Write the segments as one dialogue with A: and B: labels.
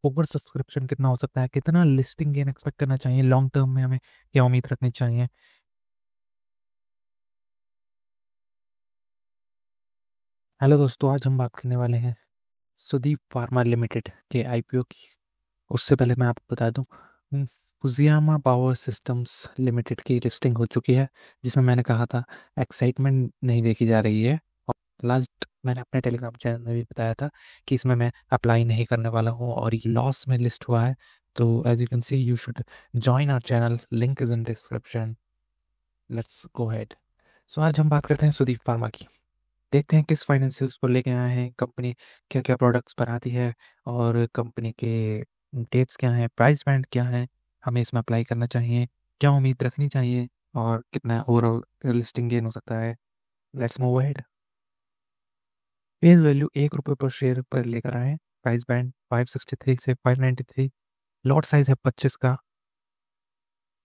A: Over subscription कितना हो सकता है, कितना लिस्टिंग गेन एक्सपेक्ट करना चाहिए, लॉन्ग टर्म में हमें क्या उम्मीद रखनी चाहिए। हेलो दोस्तों, आज हम बात करने वाले हैं सुदीप फार्मा लिमिटेड के आईपीओ की। उससे पहले मैं आपको बता दूं, फुजियामा पावर सिस्टम्स लिमिटेड की लिस्टिंग हो चुकी है, जिसमें मैंने कहा था एक्साइटमेंट नहीं देखी जा रही है। और लास्ट मैंने अपने टेलीग्राम चैनल में भी बताया था कि इसमें मैं अप्लाई नहीं करने वाला हूँ और ये लॉस में लिस्ट हुआ है। तो as you can see you should join our channel, link is in description. Let's go head. So आज हम बात करते हैं सुदीप फार्मा की। देखते हैं किस फाइनेंशियल्स को लेके आए हैं कंपनी, क्या क्या प्रोडक्ट्स बनाती है और कंपनी के डेट्स क्या हैं, प्राइस बैंड क्या है, हमें इसमें अप्लाई करना चाहिए, क्या उम्मीद रखनी चाहिए और कितना ओवरऑल लिस्टिंग गेन हो सकता है। Let's move ahead. Face value ₹1 पर शेयर पर लेकर आए। प्राइस बैंड 563 से 593। लॉट साइज है 25 का।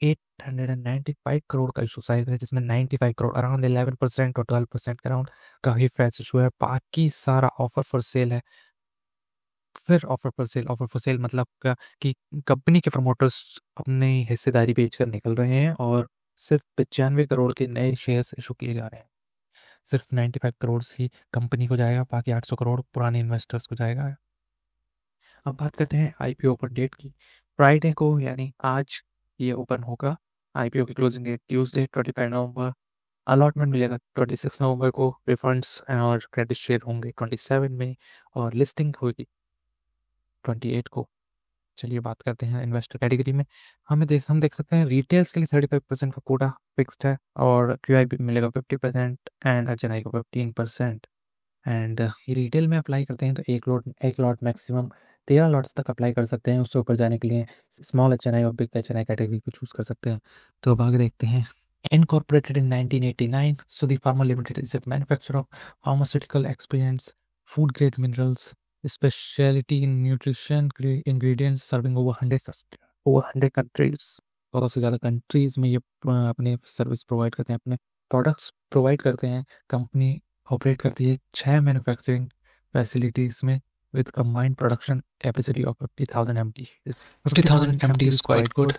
A: 895 करोड़ का इशू साइज है, जिसमें 95 करोड़ अराउंड 11% और 12% के अराउंड का ही फ्रेश इशू है। बाकी सारा ऑफर फॉर सेल है। फिर ऑफर फॉर सेल मतलब क्या कि कंपनी के प्रमोटर्स अपनी हिस्सेदारी बेचकर निकल रहे हैं और सिर्फ 95 करोड़ के नए शेयर्स इशू किए जा रहे हैं। सिर्फ 95 करोड़ ही कंपनी को जाएगा, बाकी 800 करोड़ पुराने इन्वेस्टर्स को जाएगा। अब बात करते हैं आईपीओ ओपन डेट की। फ्राइडे को यानी आज ये ओपन होगा। आईपीओ की क्लोजिंग डेट ट्यूसडे 25 नवंबर। अलॉटमेंट मिलेगा 26 नवंबर को। रिफंड्स और क्रेडिट शेयर होंगे 27 में और लिस्टिंग होगी 28 को। चलिए बात करते हैं इन्वेस्टर कैटेगरी में। हम देख सकते हैं रिटेल्स के लिए 35% का कोटा फिक्स्ड है और क्यूआईबी मिलेगा 50% एंड एचएनआई को 15%। एंड ये रिटेल में अप्लाई करते हैं तो एक लॉट मैक्सिमम 13 लॉट्स तक अप्लाई कर सकते हैं। उससे ऊपर जाने के लिए स्मॉल एचएनआई और बिग एचएनआई कैटेगरी को चूज कर सकते हैं। तो अब आगे देखते हैं। Incorporated in 1989, Sudhir Pharma Limited is a manufacturer of pharmaceutical excipients, food grade minerals, specialty in nutrition ingredients serving over 100 countries। 100 से ज़्यादा कंट्रीज में ये अपने सर्विस प्रोवाइड करते हैं, अपने प्रोडक्ट्स प्रोवाइड करते हैं। कंपनी ऑपरेट करती है 6 मैन्युफैक्चरिंग फैसिलिटीज में with combined production capacity of 50,000 MT. 50,000 MT is quite good.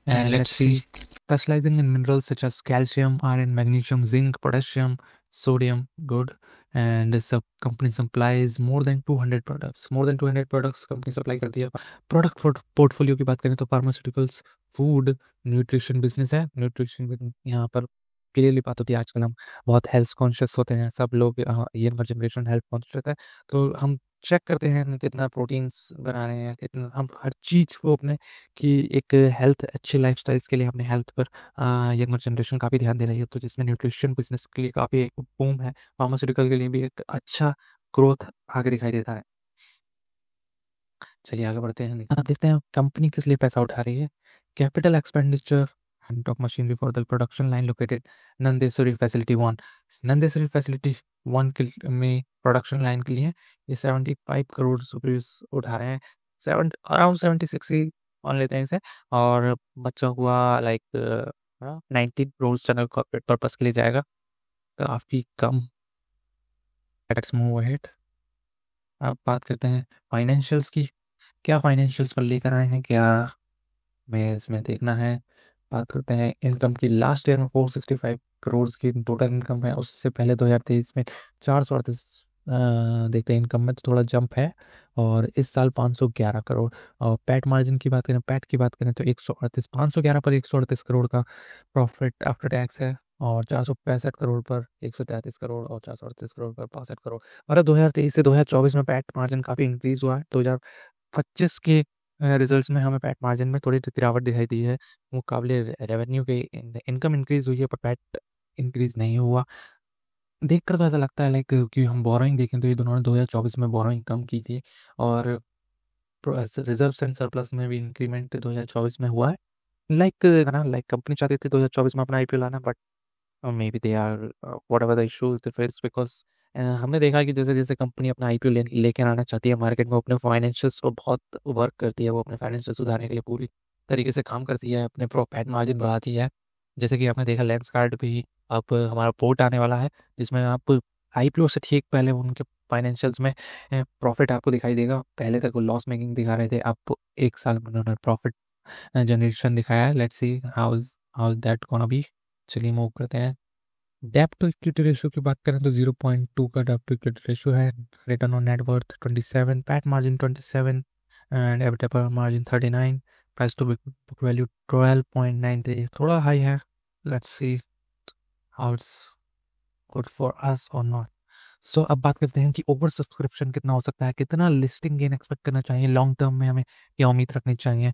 A: And let's see. Specializing in minerals such as calcium, iron, magnesium, zinc, potassium, sodium, good. And this company supplies more than 200 products. More than 200 products company supply करती है। Product portfolio की बात करें तो pharmaceuticals, food, nutrition business है। Nutrition यहाँ पर clearly बात होती है। आजकल हम बहुत हेल्थ कॉन्शियस होते हैं, सब लोग यंगर जनरेशन हेल्थ कॉन्शियस है। तो हम चेक करते हैं कितना प्रोटीन्स बना रहे हैं, कितना हम हर चीज़ को अपने कि एक हेल्थ अच्छे लाइफस्टाइल्स के लिए अपने हेल्थ पर यंगर जनरेशन काफ़ी ध्यान दे रही है। तो जिसमें न्यूट्रिशन बिजनेस के लिए काफ़ी एक बूम है, फार्मास्यूटिकल के लिए भी एक अच्छा ग्रोथ आगे दिखाई देता है। चलिए आगे बढ़ते हैं। आप देखते हैं कंपनी किस लिए पैसा उठा रही है। Capital expenditure of machinery for the production line located Nandeshwari facility 1। Nandeshwari facility 1 के में प्रोडक्शन लाइन के लिए ये 75 करोड़ रुपीज उठा रहे हैं। अराउंड 76 ही मान लेते हैं इसे। और बच्चा हुआ like 19 crore channel corporate purpose के लिए जाएगा, काफ़ी कम। Let's move ahead. अब बात करते हैं फाइनेंशियल्स की। क्या फाइनेंशियल्स पर लेकर आए हैं, क्या हमें इसमें देखना है। बात करते हैं इनकम की। लास्ट ईयर में 465 करोड़ की टोटल इनकम है। उससे पहले 2023 में 438। देखते हैं इनकम में तो थोड़ा जंप है। और इस साल 511 करोड़। और पैट की बात करें तो 138, 511 पर 138 करोड़ का प्रॉफिट आफ्टर टैक्स है। और 465 करोड़ पर 133 करोड़ और 438 करोड़ पर 62 करोड़। और 2023 से 2024 में पैट मार्जिन काफ़ी इंक्रीज हुआ है। 2025 के रिजल्ट्स में हमें पैट मार्जिन में थोड़ी गिरावट दिखाई दी है। मुकाबले रेवेन्यू के इनकम इंक्रीज हुई है पर पैट इंक्रीज नहीं हुआ। देखकर तो ऐसा लगता है लाइक कि हम बोरोइंग देखें तो ये दोनों ने 2024 में बोरोइंग कम की थी और रिजर्व एंड सरप्लस में भी इंक्रीमेंट 2024 में हुआ है। लाइक कंपनी चाहती थी 2024 में अपना आईपीओ लाना, but maybe they are whatever the issues they face, because हमने देखा कि जैसे जैसे कंपनी अपना आईपीओ लेके आना चाहती है मार्केट में, अपने फाइनेंशियल्स को बहुत वर्क करती है। वो अपने फाइनेंशियल सुधारने के लिए पूरी तरीके से काम करती है, अपने प्रॉफिट मार्जिन बढ़ाती है। जैसे कि आपने देखा लेंस कार्ड भी अब हमारा पोर्ट आने वाला है, जिसमें आप आईपीओ से ठीक पहले उनके फाइनेंशियल्स में प्रॉफिट आपको दिखाई देगा। पहले तक वो लॉस मेकिंग दिखा रहे थे, अब एक साल में उन्होंने प्रॉफिट जनरेशन दिखाया है। Let's see how is that gonna be. चलिए मूव करते हैं। डेब्ट टू इक्विटी रेशियो की बात करें तो 0.2 का डेब्ट टू इक्विटी रेशियो है। Return on net worth 27, PAT margin 27 and EBITA margin 39, price to book value 12.93, थोड़ा हाई है। Let's see how it's good for us और नॉट। सो अब बात करते हैं कि ओवर सब्सक्रिप्शन कितना हो सकता है, कितना लिस्टिंग गेन एक्सपेक्ट करना चाहिए, लॉन्ग टर्म में हमें क्या उम्मीद रखनी चाहिए।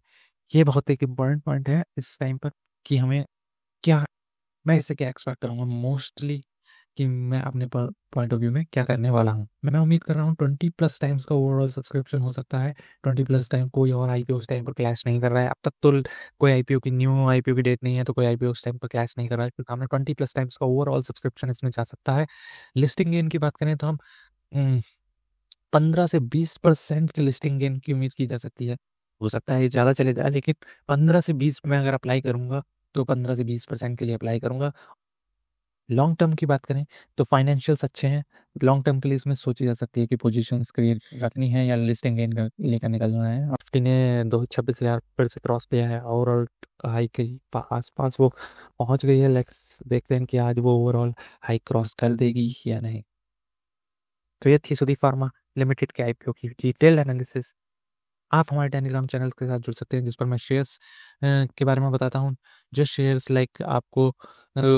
A: ये बहुत एक इम्पोर्टेंट पॉइंट है इस टाइम पर कि हमें क्या, मैं इससे क्या एक्सपेक्ट करूँगा मोस्टली, कि मैं अपने पॉइंट ऑफ व्यू में क्या करने वाला हूँ। मैं उम्मीद कर रहा हूँ 20+ टाइम्स का ओवरऑल सब्सक्रिप्शन हो सकता है। 20+ टाइम कोई और आईपीओ उस टाइम पर क्लैश नहीं कर रहा है अब तक तो। कोई न्यू आईपीओ की डेट नहीं है, तो कोई आईपीओ उस टाइम पर क्लैश नहीं कर रहा है, क्योंकि हमने 20+टाइम्स का ओवरऑल सब्सक्रिप्शन इसमें जा सकता है। लिस्टिंग गेन की बात करें तो हम 15 से 20% की लिस्टिंग गेन की उम्मीद की जा सकती है। हो सकता है ये ज़्यादा चले जाए, लेकिन 15 से 20 में अगर अप्लाई करूँगा तो 15 से 20% के लिए अप्लाई करूँगा। लॉन्ग टर्म की बात करें तो फाइनेंशियल्स अच्छे हैं। लॉन्ग टर्म के लिए इसमें सोची जा सकती है कि पोजीशन क्रिएट रखनी है या लिस्टिंग गेन लेकर निकलना है। निफ्टी ने 226,000 फिर से क्रॉस किया है, ओवरऑल हाई के आस पास वो पहुंच गई है। लेट्स देखते हैं कि आज वो ओवरऑल हाई क्रॉस कर देगी या नहीं। तो ये थी सुधी फार्मा लिमिटेड के आईपीओ की डिटेल एनालिसिस। आप हमारे टेलीग्राम चैनल के साथ जुड़ सकते हैं, जिस पर मैं शेयर्स के बारे में बताता हूँ। जो शेयर्स लाइक आपको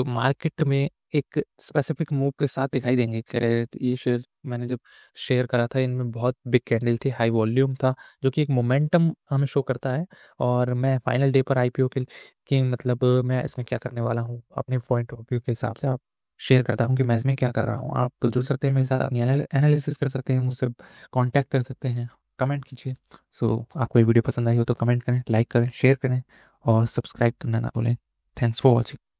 A: मार्केट में एक स्पेसिफिक मूव के साथ दिखाई देंगे। ये शेयर मैंने जब शेयर करा था, इनमें बहुत बिग कैंडल थी, हाई वॉल्यूम था, जो कि एक मोमेंटम हमें शो करता है। और मैं फाइनल डे पर आईपीओ के मतलब मैं इसमें क्या करने वाला हूँ अपने पॉइंट ऑफ व्यू के हिसाब से आप शेयर करता हूँ कि मैं इसमें क्या कर रहा हूँ। आप जुड़ सकते हैं मेरे साथ, अपनी एनालिसिस कर सकते हैं, मुझसे कांटेक्ट कर सकते हैं, कमेंट कीजिए। सो आपको ये वीडियो पसंद आई हो तो कमेंट करें, लाइक करें, शेयर करें और सब्सक्राइब करना ना भूलें। Thanks for watching.